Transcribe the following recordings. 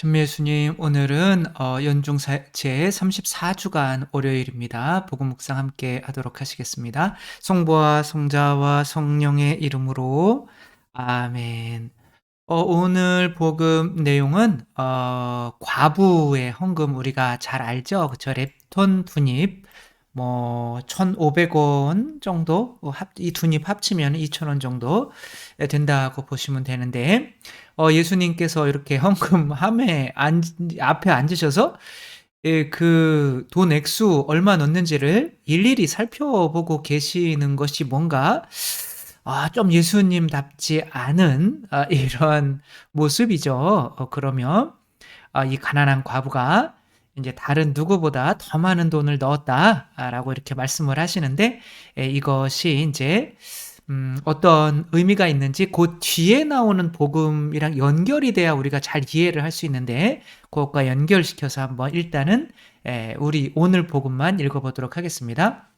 전미예수님, 오늘은 연중 제 34주간 월요일입니다. 복음 묵상 함께 하도록 하시겠습니다. 성부와 성자와 성령의 이름으로 아멘. 오늘 복음 내용은 과부의 헌금, 우리가 잘 알죠? 그쵸? 렙톤 두닙 1,500원 정도, 이 두닙 합치면 2,000원 정도 된다고 보시면 되는데, 예수님께서 이렇게 헌금함에 앞에 앉으셔서 그 돈 액수 얼마 넣는지를 일일이 살펴보고 계시는 것이 뭔가 좀 예수님답지 않은 이런 모습이죠. 그러면 이 가난한 과부가 이제 다른 누구보다 더 많은 돈을 넣었다라고 이렇게 말씀을 하시는데, 이것이 이제 어떤 의미가 있는지 그 뒤에 나오는 복음이랑 연결이 돼야 우리가 잘 이해를 할 수 있는데, 그것과 연결시켜서 한번 일단은 우리 오늘 복음만 읽어보도록 하겠습니다.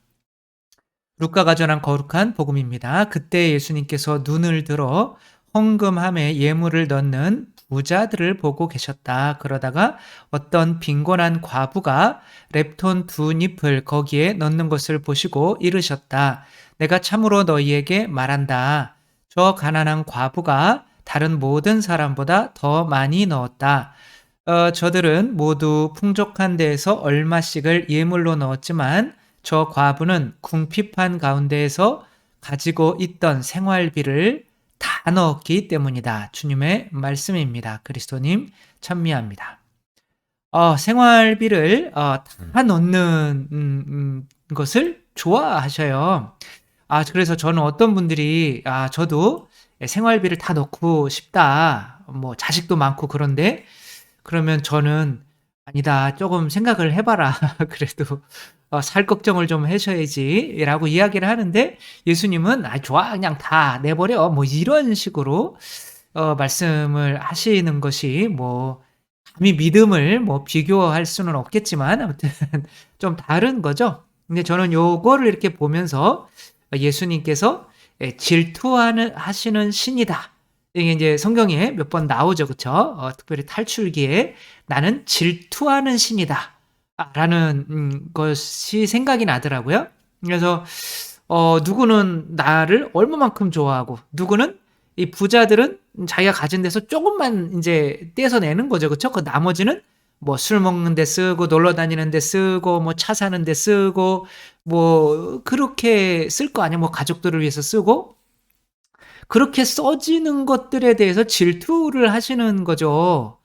루카가 전한 거룩한 복음입니다. 그때 예수님께서 눈을 들어 헌금함에 예물을 넣는 부자들을 보고 계셨다. 그러다가 어떤 빈곤한 과부가 렙톤 두잎을 거기에 넣는 것을 보시고 이르셨다. 내가 참으로 너희에게 말한다. 저 가난한 과부가 다른 모든 사람보다 더 많이 넣었다. 저들은 모두 풍족한 데에서 얼마씩을 예물로 넣었지만 저 과부는 궁핍한 가운데에서 가지고 있던 생활비를 다 넣었기 때문이다. 주님의 말씀입니다. 그리스도님 찬미합니다. 생활비를 다 넣는 것을 좋아하셔요. 그래서 저는 어떤 분들이 저도 생활비를 다 넣고 싶다. 자식도 많고 그런데, 그러면 저는 아니다. 조금 생각을 해봐라. 그래도 살 걱정을 좀 하셔야지라고 이야기를 하는데, 예수님은 좋아, 그냥 다 내버려. 이런 식으로 말씀을 하시는 것이 감히 믿음을 비교할 수는 없겠지만 아무튼 좀 다른 거죠. 근데 저는 요거를 이렇게 보면서 예수님께서 하시는 신이다. 이게 이제 성경에 몇 번 나오죠, 그쵸? 특별히 탈출기에 나는 질투하는 신이다. 라는 것이 생각이 나더라고요. 그래서 누구는 나를 얼마만큼 좋아하고, 누구는 이 부자들은 자기가 가진 데서 조금만 이제 떼서 내는 거죠, 그쵸? 그 나머지는 술 먹는 데 쓰고, 놀러 다니는 데 쓰고, 차 사는 데 쓰고, 그렇게 쓸 거 아니야. 가족들을 위해서 쓰고, 그렇게 써지는 것들에 대해서 질투를 하시는 거죠.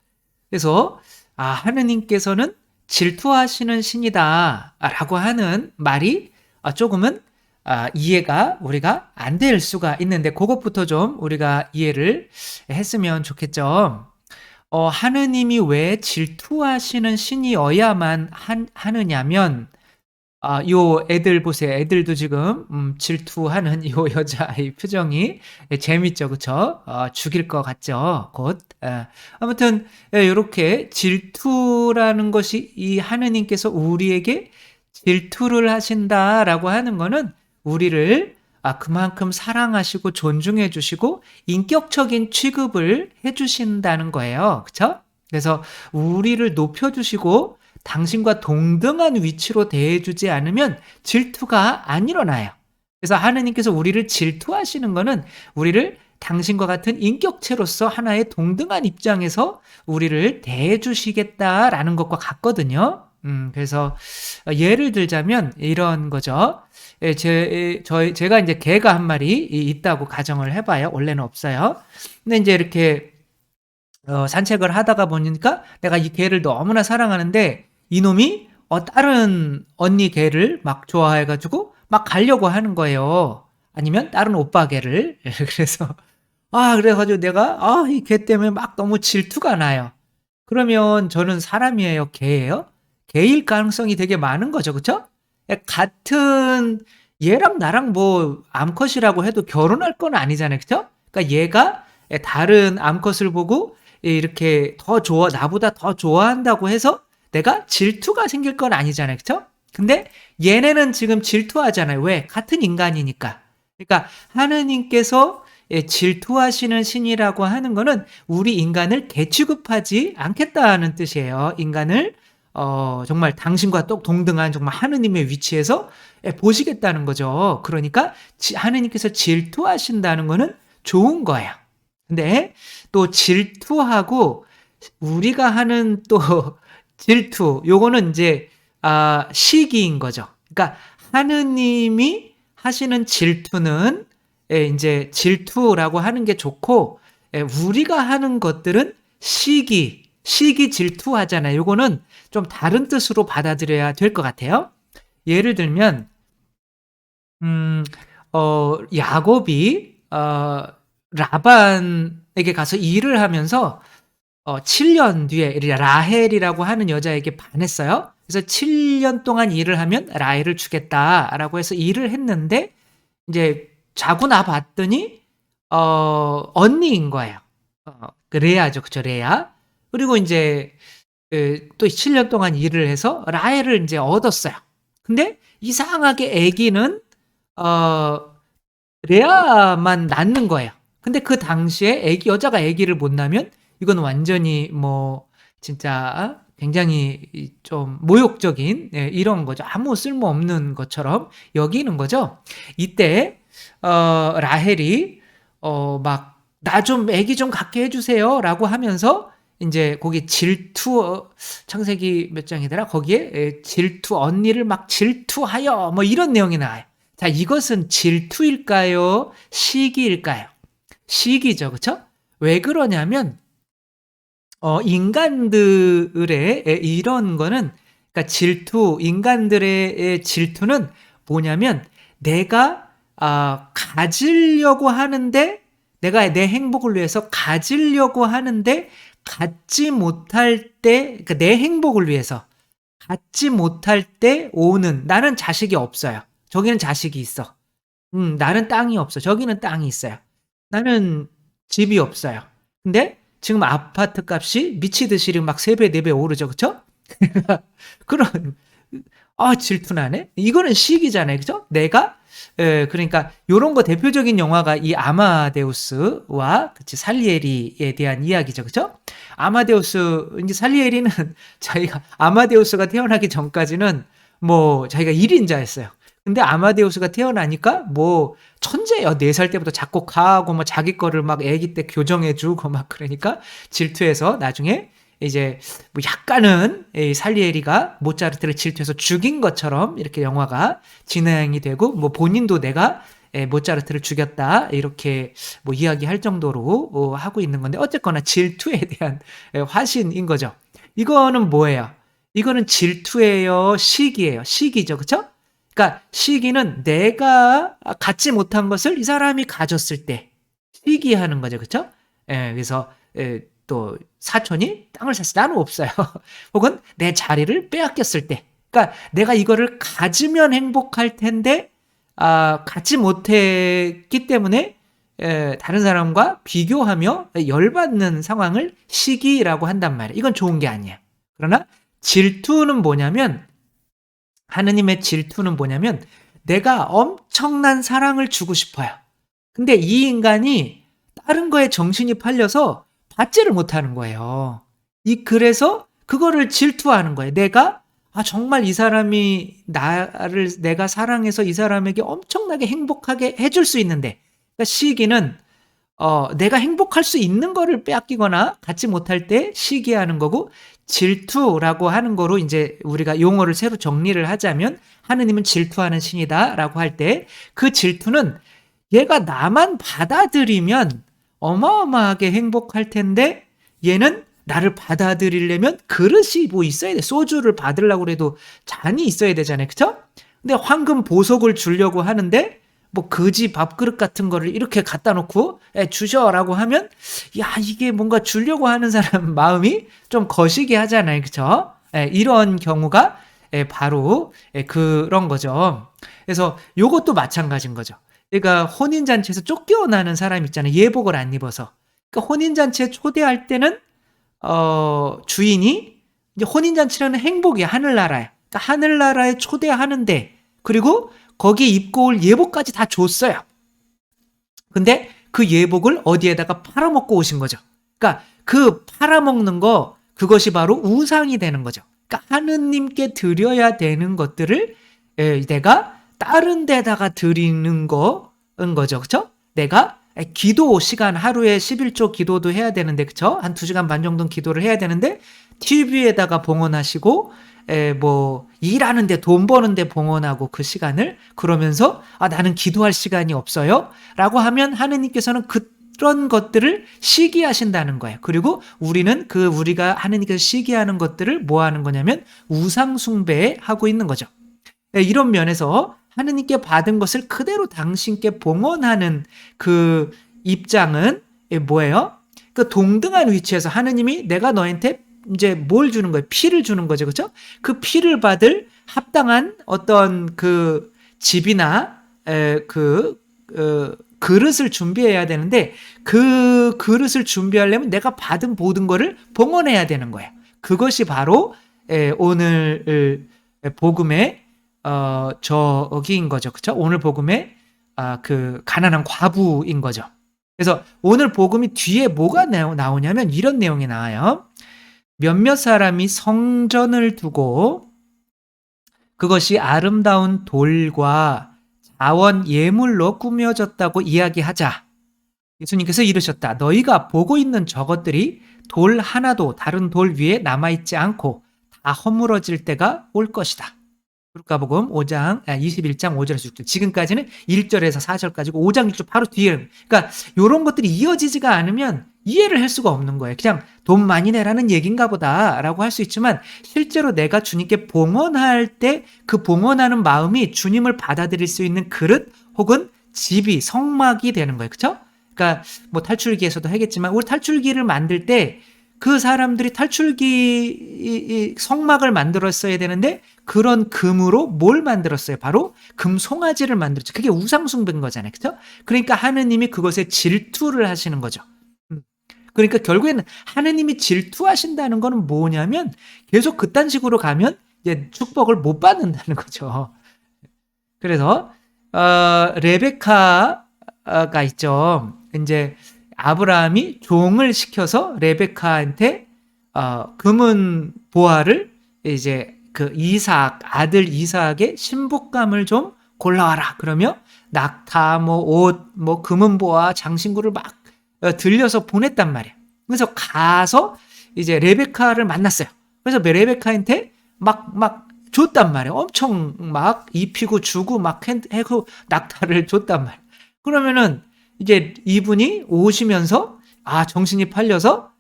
그래서 하느님께서는 질투하시는 신이다라고 하는 말이 조금은 이해가 우리가 안 될 수가 있는데, 그것부터 좀 우리가 이해를 했으면 좋겠죠. 하느님이 왜 질투하시는 신이어야만 하느냐면, 요 애들 보세요. 애들도 지금 질투하는 요 여자의 표정이 재밌죠, 그쵸? 죽일 것 같죠, 곧. 아무튼 요렇게 질투라는 것이, 이 하느님께서 우리에게 질투를 하신다라고 하는 거는 우리를 그만큼 사랑하시고 존중해 주시고 인격적인 취급을 해 주신다는 거예요, 그쵸? 그래서 우리를 높여 주시고 당신과 동등한 위치로 대해주지 않으면 질투가 안 일어나요. 그래서 하느님께서 우리를 질투하시는 것은 우리를 당신과 같은 인격체로서 하나의 동등한 입장에서 우리를 대해주시겠다라는 것과 같거든요. 그래서 예를 들자면 이런 거죠. 제가 이제 개가 한 마리 있다고 가정을 해봐요. 원래는 없어요. 근데 이제 이렇게 산책을 하다가 보니까 내가 이 개를 너무나 사랑하는데, 이놈이 다른 언니 개를 막 좋아해가지고 막 가려고 하는 거예요. 아니면 다른 오빠 개를. 그래서 그래가지고 내가 이 개 때문에 막 너무 질투가 나요. 그러면 저는 사람이에요, 개예요? 개일 가능성이 되게 많은 거죠, 그쵸? 같은 얘랑 나랑 암컷이라고 해도 결혼할 건 아니잖아요, 그쵸? 그러니까 얘가 다른 암컷을 보고 이렇게 나보다 더 좋아한다고 해서 내가 질투가 생길 건 아니잖아요, 그쵸? 근데 얘네는 지금 질투하잖아요. 왜? 같은 인간이니까. 그러니까 하느님께서 질투하시는 신이라고 하는 거는 우리 인간을 대취급하지 않겠다는 뜻이에요. 인간을 정말 당신과 똑 동등한 정말 하느님의 위치에서 보시겠다는 거죠. 그러니까 하느님께서 질투하신다는 거는 좋은 거예요. 근데 또 질투하고 우리가 하는 또 질투, 요거는 이제 시기인 거죠. 그러니까 하느님이 하시는 질투는 이제 질투라고 하는 게 좋고, 우리가 하는 것들은 시기 질투 하잖아요. 요거는 좀 다른 뜻으로 받아들여야 될 것 같아요. 예를 들면 야곱이 라반에게 가서 일을 하면서 7년 뒤에 라헬이라고 하는 여자에게 반했어요. 그래서 7년 동안 일을 하면 라헬을 주겠다라고 해서 일을 했는데, 이제 자고 나 봤더니 언니인 거예요. 그 레아죠, 그쵸, 레아. 그리고 이제 또 7년 동안 일을 해서 라헬을 이제 얻었어요. 근데 이상하게 아기는 레아만 낳는 거예요. 근데 그 당시에 여자가 아기를 못 낳으면 이건 완전히 뭐 진짜 굉장히 좀 모욕적인 이런 거죠. 아무 쓸모없는 것처럼 여기는 거죠. 이때 라헬이 막 나 좀 아기 좀 갖게 해주세요라고 하면서 이제 거기 질투, 창세기 몇 장이더라? 거기에 질투, 언니를 막 질투하여 뭐 이런 내용이 나와요. 자, 이것은 질투일까요? 시기일까요? 시기죠, 그쵸? 왜 그러냐면 인간들의 이런 거는, 그러니까 질투, 인간들의 질투는 뭐냐면 내가 가지려고 하는데, 내가 내 행복을 위해서 가지려고 하는데 갖지 못할 때, 그러니까 내 행복을 위해서 갖지 못할 때 오는, 나는 자식이 없어요. 저기는 자식이 있어. 나는 땅이 없어. 저기는 땅이 있어요. 나는 집이 없어요. 근데 지금 아파트 값이 미치듯이 막 3배, 4배 오르죠. 그쵸? 그런, 질투나네? 이거는 시기잖아요. 그죠? 내가, 그러니까, 요런 거 대표적인 영화가 이 아마데우스와, 그치, 살리에리에 대한 이야기죠. 그죠? 아마데우스, 이제 살리에리는 자기가, 아마데우스가 태어나기 전까지는 뭐, 자기가 1인자였어요. 근데 아마데우스가 태어나니까 뭐 천재예요. 4살 때부터 작곡하고 뭐 자기 거를 막 아기 때 교정해주고 막, 그러니까 질투해서 나중에 이제 뭐 약간은 살리에리가 모차르트를 질투해서 죽인 것처럼 이렇게 영화가 진행이 되고, 뭐 본인도 내가 모차르트를 죽였다 이렇게 뭐 이야기할 정도로 하고 있는 건데, 어쨌거나 질투에 대한 화신인 거죠. 이거는 뭐예요? 이거는 질투예요, 시기예요? 시기죠, 그쵸? 그러니까 시기는 내가 갖지 못한 것을 이 사람이 가졌을 때 시기하는 거죠, 그렇죠? 그래서 또 사촌이 땅을 샀을 때 나는 없어요. 혹은 내 자리를 빼앗겼을 때, 그러니까 내가 이거를 가지면 행복할 텐데 갖지 못했기 때문에 다른 사람과 비교하며 열받는 상황을 시기라고 한단 말이에요. 이건 좋은 게 아니에요. 그러나 질투는 뭐냐면, 하느님의 질투는 뭐냐면 내가 엄청난 사랑을 주고 싶어요. 근데 이 인간이 다른 거에 정신이 팔려서 받지를 못하는 거예요. 그래서 그거를 질투하는 거예요. 내가 정말 이 사람이 내가 사랑해서 이 사람에게 엄청나게 행복하게 해줄 수 있는데, 그러니까 시기는 내가 행복할 수 있는 거를 빼앗기거나 갖지 못할 때 시기하는 거고, 질투라고 하는 거로 이제 우리가 용어를 새로 정리를 하자면, 하느님은 질투하는 신이다라고 할 때 그 질투는 얘가 나만 받아들이면 어마어마하게 행복할 텐데, 얘는 나를 받아들이려면 그릇이 뭐 있어야 돼. 소주를 받으려고 해도 잔이 있어야 되잖아요. 그쵸? 근데 황금 보석을 주려고 하는데 뭐 거지 밥그릇 같은 거를 이렇게 갖다 놓고 주셔라고 하면, 야, 이게 뭔가 주려고 하는 사람 마음이 좀 거시기 하잖아요. 그쵸? 이런 경우가 바로 그런 거죠. 그래서 요것도 마찬가지인 거죠. 그러니까 혼인잔치에서 쫓겨나는 사람 있잖아요. 예복을 안 입어서. 그러니까 혼인잔치에 초대할 때는 주인이, 이제 혼인잔치라는 행복이야. 하늘나라에. 그러니까 하늘나라에 초대하는데, 그리고 거기에 입고 올 예복까지 다 줬어요. 근데 그 예복을 어디에다가 팔아먹고 오신 거죠. 그러니까 그 팔아먹는 거, 그것이 바로 우상이 되는 거죠. 그러니까 하느님께 드려야 되는 것들을 내가 다른 데다가 드리는 거인 거죠. 그렇죠? 내가 기도 시간, 하루에 11조 기도도 해야 되는데, 그쵸? 한 2시간 반 정도는 기도를 해야 되는데, TV에다가 봉헌하시고, 뭐, 일하는데 돈 버는데 봉헌하고 그 시간을, 그러면서, 나는 기도할 시간이 없어요. 라고 하면 하느님께서는 그런 것들을 시기하신다는 거예요. 그리고 우리는 우리가 하느님께서 시기하는 것들을 뭐 하는 거냐면, 우상숭배에 하고 있는 거죠. 이런 면에서 하느님께 받은 것을 그대로 당신께 봉헌하는 그 입장은 뭐예요? 그 동등한 위치에서 하느님이 내가 너한테 이제 뭘 주는 거예요? 피를 주는 거죠. 그렇죠? 그 피를 받을 합당한 어떤 그 집이나 그릇을 준비해야 되는데, 그 그릇을 준비하려면 내가 받은 모든 거를 봉헌해야 되는 거예요. 그것이 바로 오늘 복음의 저기인 거죠. 그쵸? 오늘 복음의 그 가난한 과부인 거죠. 그래서 오늘 복음이 뒤에 뭐가 나오냐면 이런 내용이 나와요. 몇몇 사람이 성전을 두고 그것이 아름다운 돌과 자원 예물로 꾸며졌다고 이야기하자. 예수님께서 이르셨다. 너희가 보고 있는 저것들이 돌 하나도 다른 돌 위에 남아있지 않고 다 허물어질 때가 올 것이다. 루카복음 5장 21장 5절에서 6절. 지금까지는 1절에서 4절까지고 5장 6절 바로 뒤에. 그러니까 이런 것들이 이어지지가 않으면 이해를 할 수가 없는 거예요. 그냥 돈 많이 내라는 얘기인가 보다라고 할 수 있지만, 실제로 내가 주님께 봉헌할 때 그 봉헌하는 마음이 주님을 받아들일 수 있는 그릇 혹은 집이 성막이 되는 거예요. 그렇죠? 그러니까 뭐 탈출기에서도 하겠지만, 우리 탈출기를 만들 때 그 사람들이 탈출기 성막을 만들었어야 되는데, 그런 금으로 뭘 만들었어요? 바로 금 송아지를 만들었죠. 그게 우상숭배인 거잖아요. 그렇죠? 그러니까 하느님이 그것에 질투를 하시는 거죠. 그러니까 결국에는 하느님이 질투하신다는 거는 뭐냐면, 계속 그딴 식으로 가면 이제 축복을 못 받는다는 거죠. 그래서 레베카가 있죠. 이제 아브라함이 종을 시켜서 레베카한테 금은 보화를 이제 그 아들 이삭의 신부감을 좀 골라와라. 그러며 낙타, 뭐 옷, 뭐 금은 보화, 장신구를 막 들려서 보냈단 말이에요. 그래서 가서 이제 레베카를 만났어요. 그래서 레베카한테 막 줬단 말이에요. 엄청 막 입히고 주고 막 해고 낙타를 줬단 말이에요. 그러면은 이제 이분이 오시면서 정신이 팔려서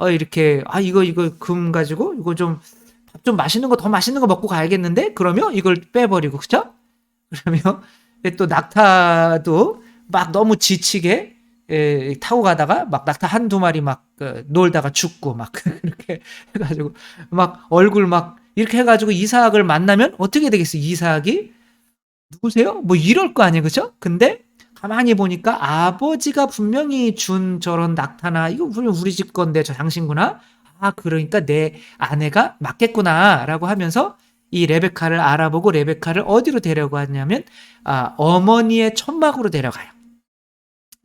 이렇게 이거 금 가지고 이거 좀 맛있는 거, 더 맛있는 거 먹고 가야겠는데? 그러면 이걸 빼버리고, 그쵸? 그러면 또 낙타도 막 너무 지치게 타고 가다가 막 낙타 한두 마리 막 놀다가 죽고 막 그렇게 해가지고 막 얼굴 막 이렇게 해가지고 이삭을 만나면 어떻게 되겠어요? 이삭이 누구세요? 뭐 이럴 거 아니에요, 그죠? 근데 가만히 보니까 아버지가 분명히 준 저런 낙타나 이거 우리 집 건데 저 장신구나. 그러니까 내 아내가 맞겠구나라고 하면서 이 레베카를 알아보고 레베카를 어디로 데려가냐면 어머니의 천막으로 데려가요.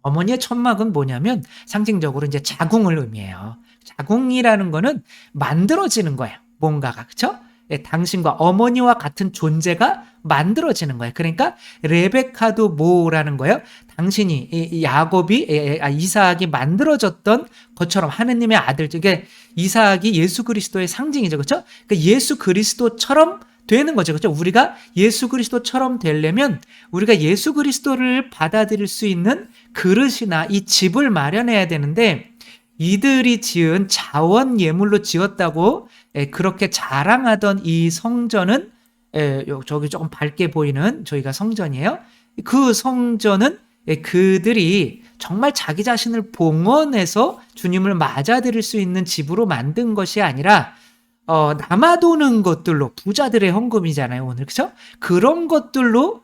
어머니의 천막은 뭐냐면 상징적으로 이제 자궁을 의미해요. 자궁이라는 거는 만들어지는 거예요. 뭔가가, 그렇죠? 당신과 어머니와 같은 존재가 만들어지는 거예요. 그러니까 레베카도 뭐라는 거예요? 당신이 이삭이 만들어졌던 것처럼 하느님의 아들, 이게 이삭이 예수 그리스도의 상징이죠. 그렇죠? 그러니까 예수 그리스도처럼 되는 거죠. 그렇죠? 우리가 예수 그리스도처럼 되려면 우리가 예수 그리스도를 받아들일 수 있는 그릇이나 이 집을 마련해야 되는데, 이들이 지은 자원 예물로 지었다고 그렇게 자랑하던 이 성전은 저기 조금 밝게 보이는 저희가 성전이에요. 그 성전은 그들이 정말 자기 자신을 봉헌해서 주님을 맞아들일 수 있는 집으로 만든 것이 아니라 남아도는 것들로, 부자들의 헌금이잖아요, 오늘. 그렇죠? 그런 것들로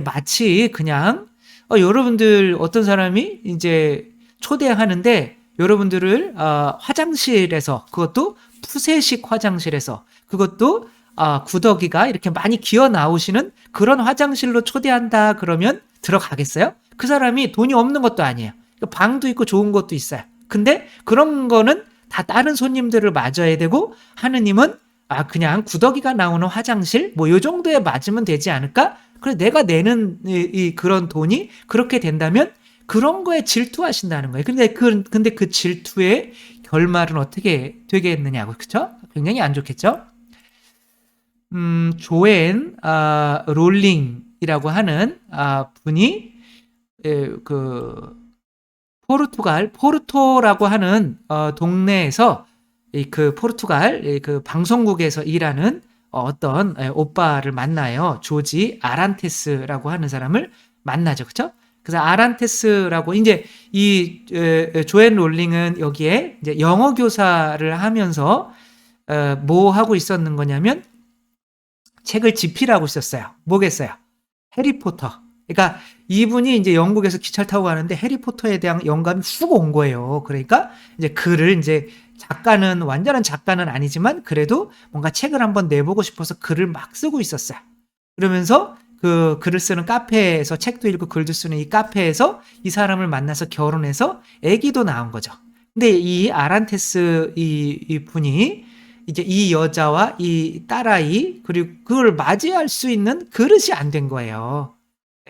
마치 그냥 여러분들 어떤 사람이 이제 초대하는데 여러분들을 화장실에서, 그것도 푸세식 화장실에서, 그것도 구더기가 이렇게 많이 기어 나오시는 그런 화장실로 초대한다 그러면 들어가겠어요? 그 사람이 돈이 없는 것도 아니에요. 방도 있고 좋은 것도 있어요. 근데 그런 거는 다 다른 손님들을 맞아야 되고, 하느님은 그냥 구더기가 나오는 화장실 뭐 요 정도에 맞으면 되지 않을까? 그래 내가 내는 그런 돈이 그렇게 된다면 그런 거에 질투하신다는 거예요. 근데 그 질투의 결말은 어떻게 되겠느냐고, 그쵸? 굉장히 안 좋겠죠? 조앤 롤링이라고 하는 분이 그 포르토라고 하는 동네에서 그 포르투갈 그 방송국에서 일하는 어떤 오빠를 만나요. 조지 아란테스라고 하는 사람을 만나죠. 그쵸? 그래서 아란테스라고 이제 이 조앤 롤링은 여기에 이제 영어 교사를 하면서 뭐 하고 있었는 거냐면 책을 집필하고 있었어요. 뭐겠어요? 해리포터. 그러니까 이분이 이제 영국에서 기차를 타고 가는데 해리포터에 대한 영감이 훅 온 거예요. 그러니까 이제 글을 이제 완전한 작가는 아니지만 그래도 뭔가 책을 한번 내보고 싶어서 글을 막 쓰고 있었어요. 그러면서 그 글을 쓰는 카페에서 책도 읽고 글도 쓰는 이 카페에서 이 사람을 만나서 결혼해서 아기도 낳은 거죠. 근데 이 아란테스 이 분이 이제 이 여자와 이 딸아이 그리고 그걸 맞이할 수 있는 그릇이 안 된 거예요.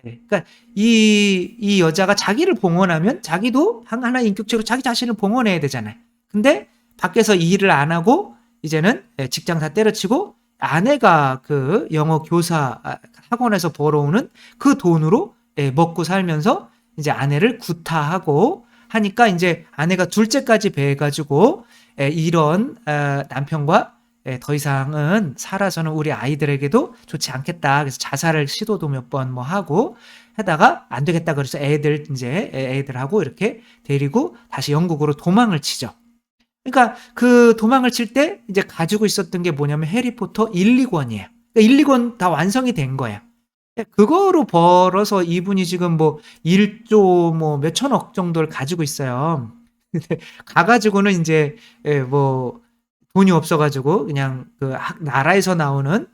네. 그러니까 이 여자가 자기를 봉헌하면 자기도 하나의 인격체로 자기 자신을 봉헌해야 되잖아요. 근데 밖에서 일을 안 하고 이제는 직장 다 때려치고 아내가 그 영어 교사 학원에서 벌어오는 그 돈으로 먹고 살면서 이제 아내를 구타하고 하니까 이제 아내가 둘째까지 배해가지고 이런 남편과 더 이상은 살아서는 우리 아이들에게도 좋지 않겠다. 그래서 자살을 시도도 몇 번 뭐 하고 하다가 안 되겠다. 그래서 애들하고 이렇게 데리고 다시 영국으로 도망을 치죠. 그러니까 그 도망을 칠 때 이제 가지고 있었던 게 뭐냐면 해리포터 1, 2권이에요. 그러니까 1, 2권 다 완성이 된 거예요. 그거로 벌어서 이분이 지금 뭐 1조 뭐 몇천억 정도를 가지고 있어요. 근데 가가지고는 이제 뭐 돈이 없어가지고 그냥 그 나라에서 나오는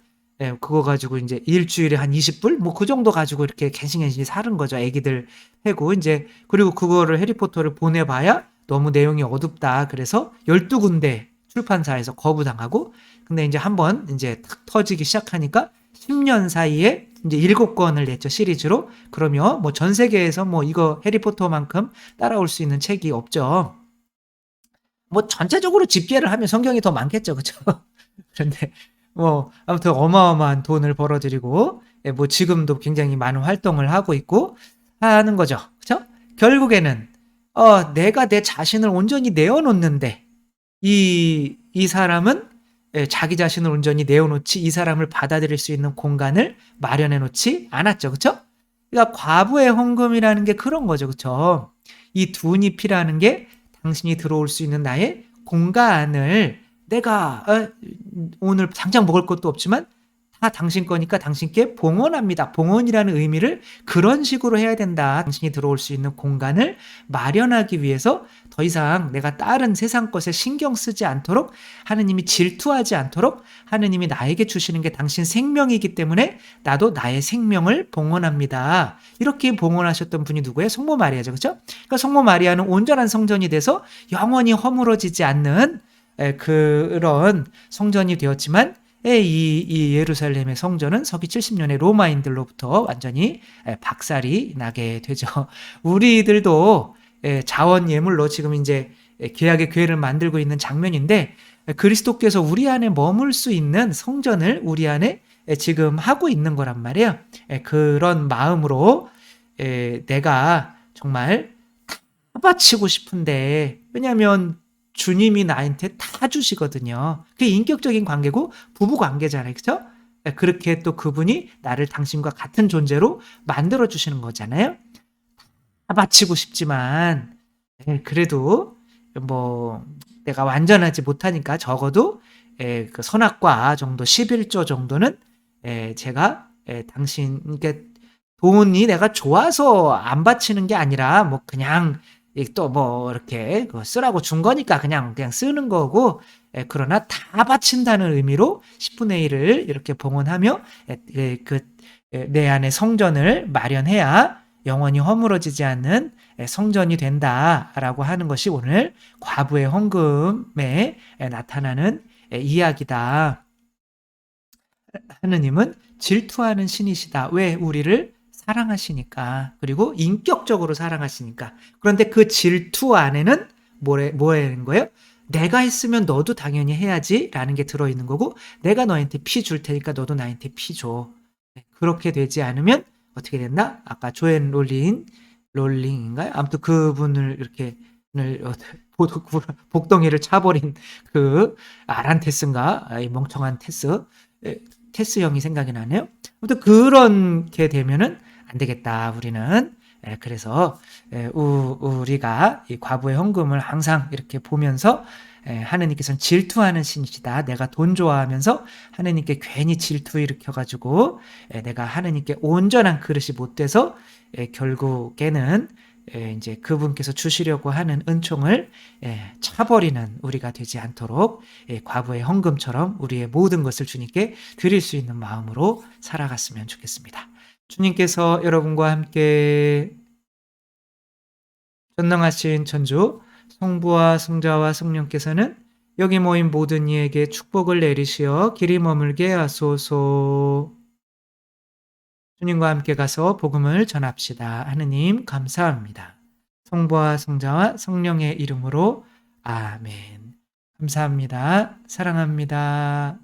그거 가지고 이제 일주일에 한 20불 뭐 그 정도 가지고 이렇게 갱신갱신히 사는 거죠. 애기들 해고 이제 그리고 그거를 해리포터를 보내봐야 너무 내용이 어둡다. 그래서 12군데 출판사에서 거부당하고 근데 이제 한번 이제 탁 터지기 시작하니까 10년 사이에 이제 7권을 냈죠. 시리즈로. 그러면 뭐 전 세계에서 뭐 이거 해리포터만큼 따라올 수 있는 책이 없죠. 뭐 전체적으로 집계를 하면 성경이 더 많겠죠. 그쵸? 그런데 뭐 아무튼 어마어마한 돈을 벌어들이고 뭐 지금도 굉장히 많은 활동을 하고 있고 하는 거죠. 그쵸? 결국에는 내가 내 자신을 온전히 내어놓는데 이 사람은 자기 자신을 온전히 내어놓지 이 사람을 받아들일 수 있는 공간을 마련해 놓지 않았죠. 그쵸? 그러니까 과부의 헌금이라는 게 그런 거죠. 그쵸? 이 둔잎이라는 게 당신이 들어올 수 있는 나의 공간을 내가 오늘 당장 먹을 것도 없지만 다 당신 거니까 당신께 봉헌합니다. 봉헌이라는 의미를 그런 식으로 해야 된다. 당신이 들어올 수 있는 공간을 마련하기 위해서 더 이상 내가 다른 세상 것에 신경 쓰지 않도록 하느님이 질투하지 않도록 하느님이 나에게 주시는 게 당신 생명이기 때문에 나도 나의 생명을 봉헌합니다. 이렇게 봉헌하셨던 분이 누구예요? 성모 마리아죠. 그렇죠? 그러니까 성모 마리아는 온전한 성전이 돼서 영원히 허물어지지 않는 그런 성전이 되었지만 이 예루살렘의 성전은 서기 70년에 로마인들로부터 완전히 박살이 나게 되죠. 우리들도 자원 예물로 지금 이제 계약의 교회를 만들고 있는 장면인데 그리스도께서 우리 안에 머물 수 있는 성전을 우리 안에 지금 하고 있는 거란 말이에요. 그런 마음으로 내가 정말 다 바치고 싶은데 왜냐하면 주님이 나한테 다 주시거든요. 그게 인격적인 관계고 부부 관계잖아요. 그렇죠? 그렇게 또 그분이 나를 당신과 같은 존재로 만들어 주시는 거잖아요. 다 바치고 싶지만 그래도 뭐 내가 완전하지 못하니까 적어도 그 선악과 정도 11조 정도는 제가 당신 그러니까 돈이 내가 좋아서 안 바치는 게 아니라 뭐 그냥 또 뭐 이렇게 쓰라고 준 거니까 그냥 쓰는 거고 그러나 다 바친다는 의미로 10분의 1을 이렇게 봉헌하며 내 안에 성전을 마련해야 영원히 허물어지지 않는 성전이 된다라고 하는 것이 오늘 과부의 헌금에 나타나는 이야기다. 하느님은 질투하는 신이시다. 왜? 우리를 사랑하시니까. 그리고 인격적으로 사랑하시니까. 그런데 그 질투 안에는 뭐라는 거예요? 내가 했으면 너도 당연히 해야지 라는 게 들어있는 거고, 내가 너한테 피 줄 테니까 너도 나한테 피 줘. 그렇게 되지 않으면 어떻게 됐나? 아까 조앤 롤링인가요? 아무튼 그분을 이렇게 복덩이를 차버린 그 아란테스인가? 이 멍청한 테스. 테스 형이 생각이 나네요. 아무튼 그렇게 되면은 안 되겠다, 우리는. 그래서 우리가 이 과부의 헌금을 항상 이렇게 보면서 하느님께서는 질투하는 신이시다. 내가 돈 좋아하면서 하느님께 괜히 질투 일으켜가지고 내가 하느님께 온전한 그릇이 못 돼서 결국에는 이제 그분께서 주시려고 하는 은총을 차버리는 우리가 되지 않도록 과부의 헌금처럼 우리의 모든 것을 주님께 드릴 수 있는 마음으로 살아갔으면 좋겠습니다. 주님께서 여러분과 함께 전능하신 천주 성부와 성자와 성령께서는 여기 모인 모든 이에게 축복을 내리시어 길이 머물게 하소서. 주님과 함께 가서 복음을 전합시다. 하느님 감사합니다. 성부와 성자와 성령의 이름으로 아멘. 감사합니다. 사랑합니다.